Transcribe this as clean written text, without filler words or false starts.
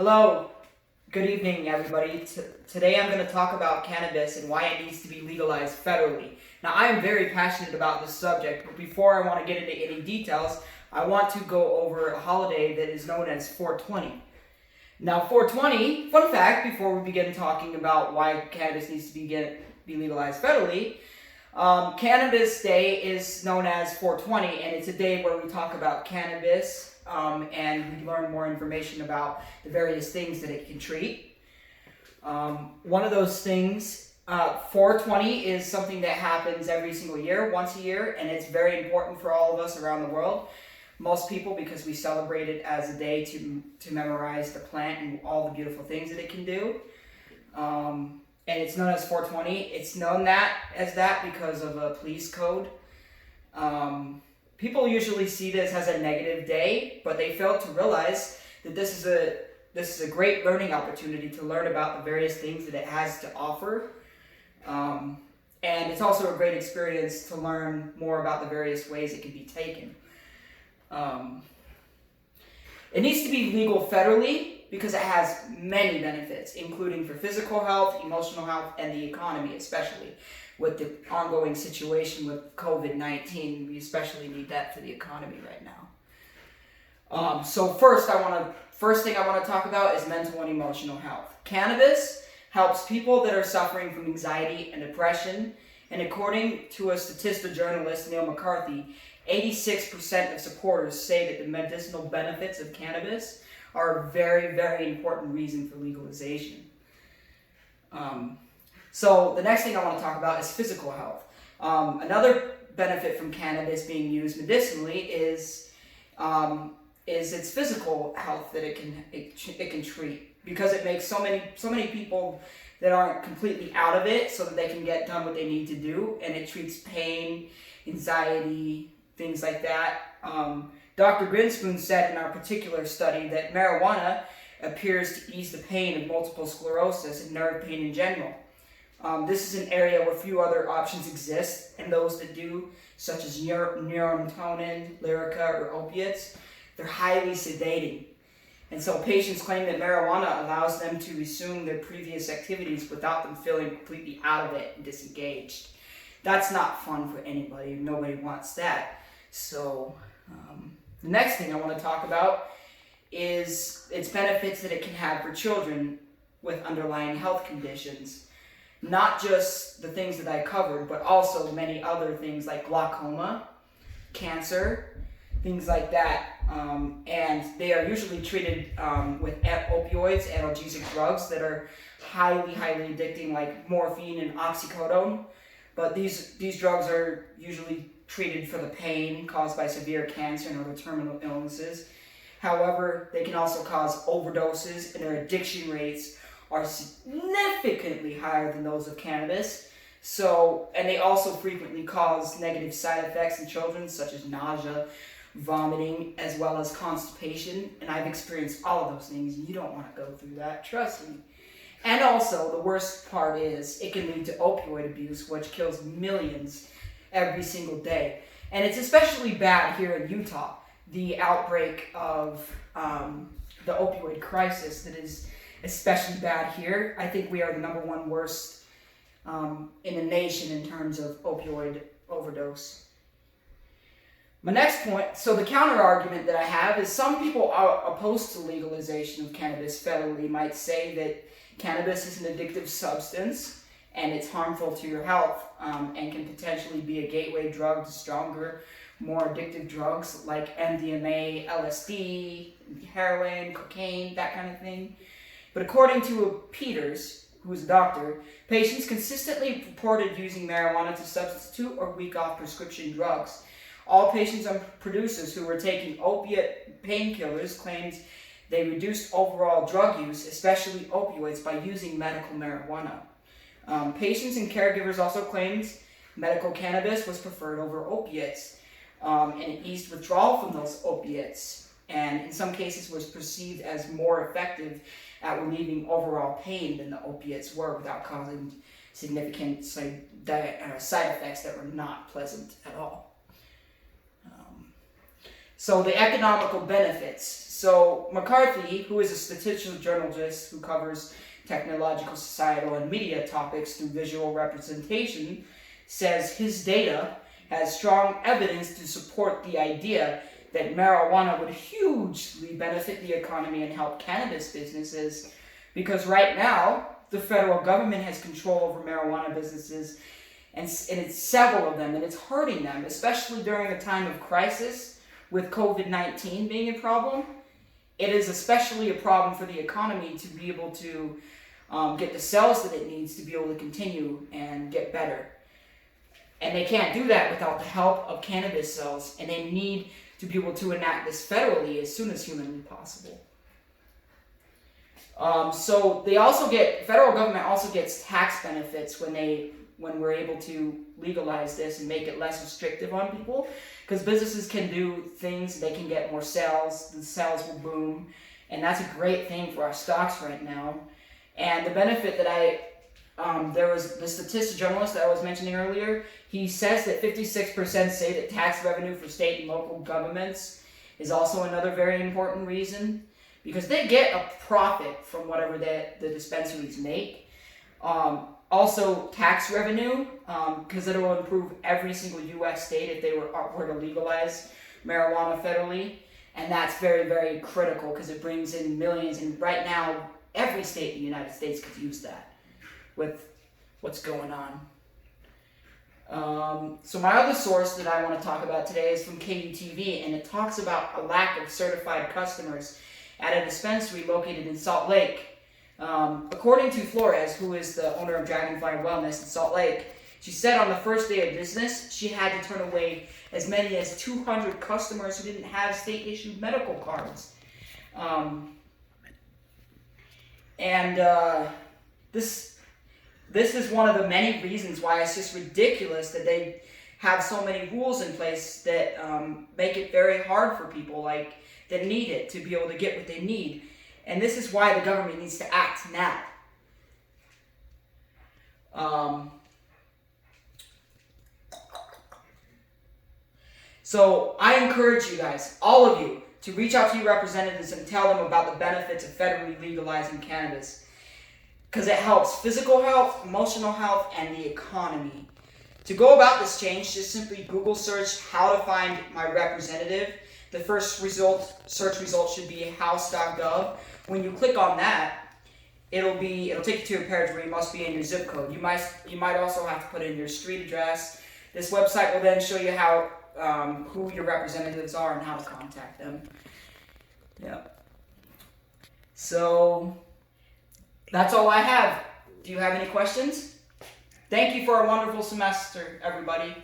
Hello, good evening everybody. Today I'm going to talk about cannabis and why it needs to be legalized federally. Now I am very passionate about this subject, but before I want to get into any details, I want to go over a holiday that is known as 420. Now 420, fun fact before we begin talking about why cannabis needs to be legalized federally, Cannabis Day is known as 420, and it's a day where we talk about cannabis and we learn more information about the various things that it can treat. One of those things, 420 is something that happens every single year, once a year, and it's very important for all of us around the world. Most people, because we celebrate it as a day to memorize the plant and all the beautiful things that it can do. And it's known as 420. It's known as that because of a police code. People usually see this as a negative day, but they fail to realize that this is a great learning opportunity to learn about the various things that it has to offer. And it's also a great experience to learn more about the various ways it can be taken. It needs to be legal federally because it has many benefits, including for physical health, emotional health, and the economy, especially with the ongoing situation with COVID-19. We especially need that for the economy right now. So first thing I want to talk about is mental and emotional health. Cannabis helps people that are suffering from anxiety and depression, and according to a Statista journalist, Neil McCarthy, 86% of supporters say that the medicinal benefits of cannabis are a very, very important reason for legalization. So the next thing I want to talk about is physical health. Another benefit from cannabis being used medicinally is its physical health that it can treat, because it makes so many people that aren't completely out of it so that they can get done what they need to do, and it treats pain, anxiety, things like that. Dr. Grinspoon said in our particular study that marijuana appears to ease the pain of multiple sclerosis and nerve pain in general. This is an area where few other options exist, and those that do, such as neurotonin, Lyrica, or opiates, they're highly sedating. And so patients claim that marijuana allows them to resume their previous activities without them feeling completely out of it and disengaged. That's not fun for anybody. Nobody wants that. So the next thing I want to talk about is its benefits that it can have for children with underlying health conditions. Not just the things that I covered, but also many other things like glaucoma, cancer, things like that. And they are usually treated with opioids, analgesic drugs that are highly, highly addicting, like morphine and oxycodone. But these drugs are usually treated for the pain caused by severe cancer and other terminal illnesses. However, they can also cause overdoses, and their addiction rates are significantly higher than those of cannabis. And they also frequently cause negative side effects in children, such as nausea, vomiting, as well as constipation. And I've experienced all of those things. You don't want to go through that, trust me. And also, the worst part is it can lead to opioid abuse, which kills millions every single day. And it's especially bad here in Utah. The outbreak of the opioid crisis that is especially bad here. I think we are the number one worst in the nation in terms of opioid overdose. My next point, so the counter argument that I have is some people are opposed to legalization of cannabis federally might say that cannabis is an addictive substance and it's harmful to your health and can potentially be a gateway drug to stronger, more addictive drugs like MDMA, LSD, heroin, cocaine, that kind of thing. But according to Peters, who is a doctor, patients consistently reported using marijuana to substitute or wean off prescription drugs. All patients and producers who were taking opiate painkillers claimed they reduced overall drug use, especially opioids, by using medical marijuana. Patients and caregivers also claimed medical cannabis was preferred over opiates, and it eased withdrawal from those opiates, and in some cases was perceived as more effective at relieving overall pain than the opiates were without causing significant side effects that were not pleasant at all. So the economical benefits. So McCarthy, who is a statistical journalist who covers technological, societal, and media topics through visual representation, says his data has strong evidence to support the idea that marijuana would hugely benefit the economy and help cannabis businesses, because right now the federal government has control over marijuana businesses, and it's several of them, and it's hurting them, especially during a time of crisis with COVID-19 being a problem. It is especially a problem for the economy to be able to get the sales that it needs to be able to continue and get better. And they can't do that without the help of cannabis sales, and they need to be able to enact this federally as soon as humanly possible. So they also federal government also gets tax benefits when we're able to legalize this and make it less restrictive on people, because businesses can do things, they can get more sales, the sales will boom, and that's a great thing for our stocks right now. And the benefit that there was the statistical journalist that I was mentioning earlier, he says that 56% say that tax revenue for state and local governments is also another very important reason, because they get a profit from whatever the dispensaries make. Also tax revenue, because it will improve every single U.S. state if they were to legalize marijuana federally. And that's very, very critical, because it brings in millions. And right now, every state in the United States could use that with what's going on. So my other source that I want to talk about today is from KUTV, and it talks about a lack of certified customers at a dispensary located in Salt Lake. According to Flores, who is the owner of Dragonfly Wellness in Salt Lake, she said on the first day of business, she had to turn away as many as 200 customers who didn't have state-issued medical cards. This is one of the many reasons why it's just ridiculous that they have so many rules in place that make it very hard for people that need it to be able to get what they need. And this is why the government needs to act now. So I encourage you guys, all of you, to reach out to your representatives and tell them about the benefits of federally legalizing cannabis, because it helps physical health, emotional health, and the economy. To go about this change, just simply Google search how to find my representative. The first search result should be house.gov. When you click on that, it'll take you to a page where you must be in your zip code. You might also have to put in your street address. This website will then show you who your representatives are and how to contact them. Yeah. So that's all I have. Do you have any questions? Thank you for a wonderful semester, everybody.